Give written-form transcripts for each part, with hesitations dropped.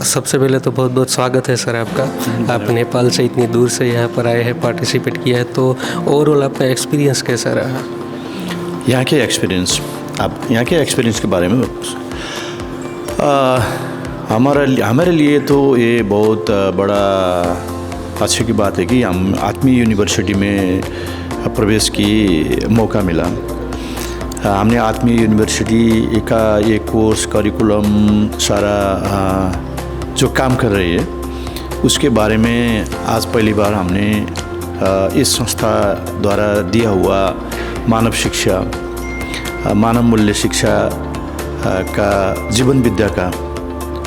सबसे पहले तो बहुत बहुत स्वागत है सर आपका। आप नेपाल से इतनी दूर से यहाँ पर आए हैं, पार्टिसिपेट किया है, तो ओवरऑल आपका एक्सपीरियंस कैसा रहा? यहाँ के एक्सपीरियंस, आप यहाँ के एक्सपीरियंस के बारे में हमारे लिए तो ये बहुत बड़ा अच्छे की बात है कि हम आत्मीय यूनिवर्सिटी में प्रवेश की मौका मिला। हमने आत्मीय यूनिवर्सिटी का ये कोर्स, करिकुलम, सारा जो काम कर रही है उसके बारे में आज पहली बार हमने इस संस्था द्वारा दिया हुआ मानव शिक्षा, मानव मूल्य शिक्षा का जीवन विद्या का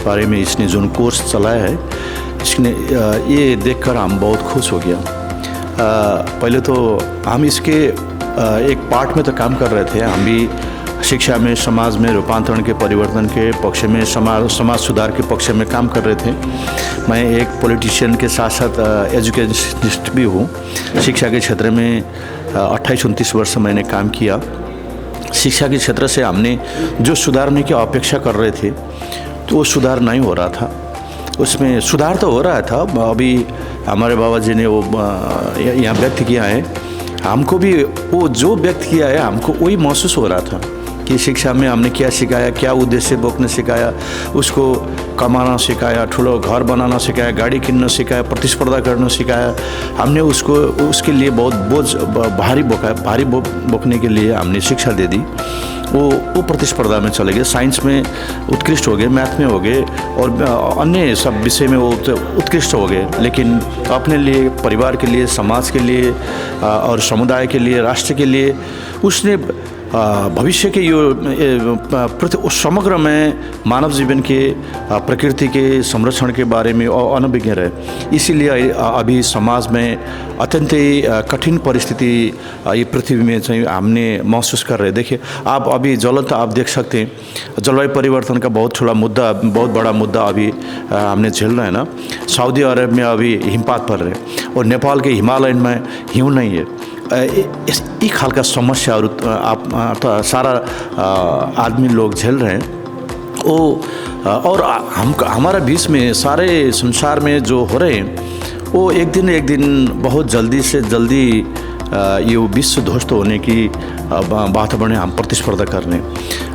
बारे में इसने जो कोर्स चलाया है, इसने ये देखकर हम बहुत खुश हो गया। पहले तो हम इसके एक पार्ट में तो काम कर रहे थे, हम भी शिक्षा में, समाज में रूपांतरण के, परिवर्तन के पक्ष में, समाज सुधार के पक्ष में काम कर रहे थे। मैं एक पॉलिटिशियन के साथ साथ एजुकेशनिस्ट भी हूँ। शिक्षा के क्षेत्र में 28-29 वर्ष मैंने काम किया। शिक्षा के क्षेत्र से हमने जो सुधारने की अपेक्षा कर रहे थे तो वो सुधार नहीं हो रहा था। उसमें सुधार तो हो रहा था, अभी हमारे बाबा जी ने वो यहाँ व्यक्त किया है, हमको भी वो जो व्यक्त किया है हमको वही महसूस हो रहा था कि शिक्षा में हमने क्या सिखाया, क्या उद्देश्य बोक्न सिकाया, उसको कमाना सिकाया, ठुलो घर बनाना सिकाया, गाड़ी किन्न सिकाया, प्रतिस्पर्धा गर्न सिकाया। हमने उसको उसके लिए बहुत बोझ भारी बोकने के लिए हमने शिक्षा दे दी। वो प्रतिस्पर्धा में चले गए, साइंस में उत्कृष्ट हो गए, मैथ में हो गए और अन्य सब विषय में वो उत्कृष्ट हो गए। लेकिन अपने लिए, परिवार के लिए, समाज के लिए और समुदाय के लिए, राष्ट्र के लिए उसने भविष्य के यो समग्र में मानव जीवन के, प्रकृति के संरक्षण के बारे में अनभिज्ञ रहे। इसीलिए अभी समाज में अत्यंत कठिन परिस्थिति ये पृथ्वी में चाहिए हमने महसूस कर रहे। देखिए आप अभी ज्वलंत आप देख सकते हैं, जलवायु परिवर्तन का बहुत बड़ा मुद्दा अभी हमने झेल रहे हैं ना। सऊदी अरब में अभी हिमपात पड़ रहे और नेपाल के हिमालय में हिउँ नहीं है। एक हाल का समस्या आप सारा आदमी लोग झेल रहे हैं वो, और हमारा बीच में सारे संसार में जो हो रहे हैं वो एक दिन बहुत जल्दी से जल्दी ये विश्व ध्वस्त होने की बात बने। हम प्रतिस्पर्धा करने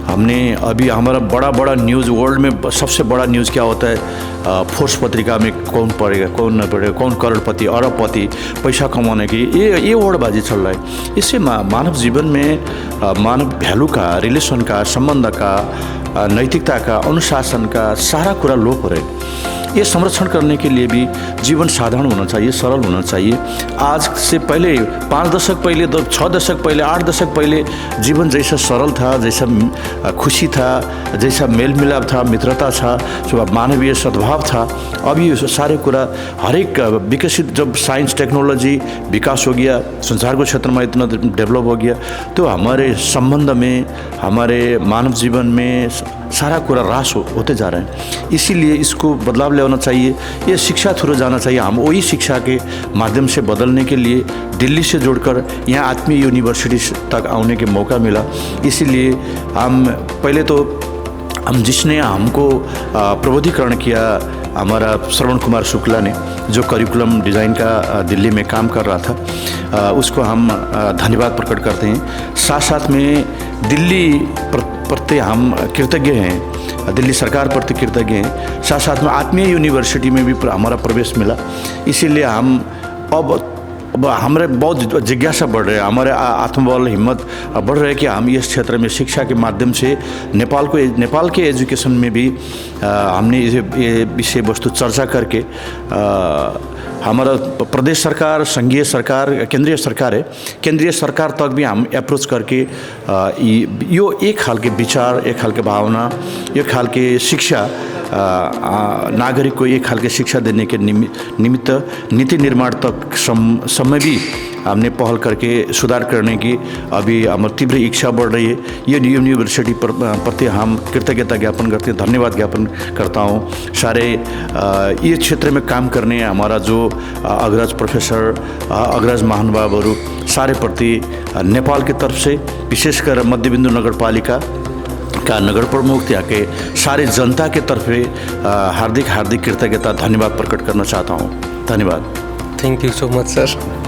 हमने अभी हमारा बड़ा न्यूज़, वर्ल्ड में सबसे बड़ा न्यूज़ क्या होता है, फोर्स पत्रिका में कौन पढ़ेगा, कौन न पढ़ेगा, कौन करोड़पति, अरबपति, पैसा कमाने की ये वर्डबाजी चल रहा है। इससे मानव जीवन में मानव वैल्यू का, रिलेशन का, संबंध का, नैतिकता का, अनुशासन का सारा पूरा लोप हो रहे हैं। ये संरक्षण करने के लिए भी जीवन साधारण होना चाहिए, सरल होना चाहिए। आज से पहले 5 दशक पहले, 6 दशक पहले, 8 दशक पहले जीवन जैसा सरल था, जैसा खुशी था, जैसा मेल मिलाप था, मित्रता था, जो मानवीय सद्भाव था, अभी सारे पूरा हरेक विकसित, जब साइंस टेक्नोलॉजी विकास हो गया, संसार के क्षेत्र में इतना डेवलप हो गया, तो हमारे संबंध में, हमारे मानव जीवन में सारा पूरा ह्रास होते जा रहे हैं। इसीलिए इसको बदलाव ले आना चाहिए, ये शिक्षा थ्रू जाना चाहिए। हम वही शिक्षा के माध्यम से बदलने के लिए दिल्ली से जोड़कर यहाँ आत्मीय यूनिवर्सिटी तक आने के मौका मिला। इसीलिए हम पहले तो जिसने हमको प्रबोधिकरण किया, हमारा श्रवण कुमार शुक्ला ने, जो करिकुलम डिज़ाइन का दिल्ली में काम कर रहा था, उसको हम धन्यवाद प्रकट करते हैं। साथ में दिल्ली प्रति हम कृतज्ञ हैं, दिल्ली सरकार प्रति कृतज्ञ हैं। साथ में आत्मीय यूनिवर्सिटी में भी हमारा प्रवेश मिला। इसीलिए हम अब हमारे बहुत जिज्ञासा बढ़ रहे हैं, हमारे आत्मबल, हिम्मत बढ़ रहे हैं कि हम इस क्षेत्र में शिक्षा के माध्यम से नेपाल के एजुकेशन में भी हमने ये विषय वस्तु चर्चा करके हमारा प्रदेश सरकार, संघीय सरकार, केंद्रीय सरकार है, केंद्रीय सरकार तक भी हम अप्रोच करके यो एक हाल के विचार, एक हाल के भावना, एक हाल के शिक्षा, नागरिक को एक हाल के शिक्षा देने के निमित्त नीति निर्माण तक समय भी हमने पहल करके सुधार करने की अभी हमारी तीव्र इच्छा बढ़ रही है। ये यूनिवर्सिटी प्रति हम कृतज्ञता ज्ञापन करते हैं, धन्यवाद ज्ञापन करता हूँ। सारे ये क्षेत्र में काम करने हमारा जो अग्रज प्रोफेसर, अग्रज महानुभावहरू सारे प्रति नेपाल की तरफ से, विशेषकर मध्यबिन्दु नगरपालिका का नगर प्रमुख, यहाँ के सारे जनता के तरफे हार्दिक हार्दिक कृतज्ञता धन्यवाद प्रकट करना चाहता हूँ। धन्यवाद। Thank you so much sir.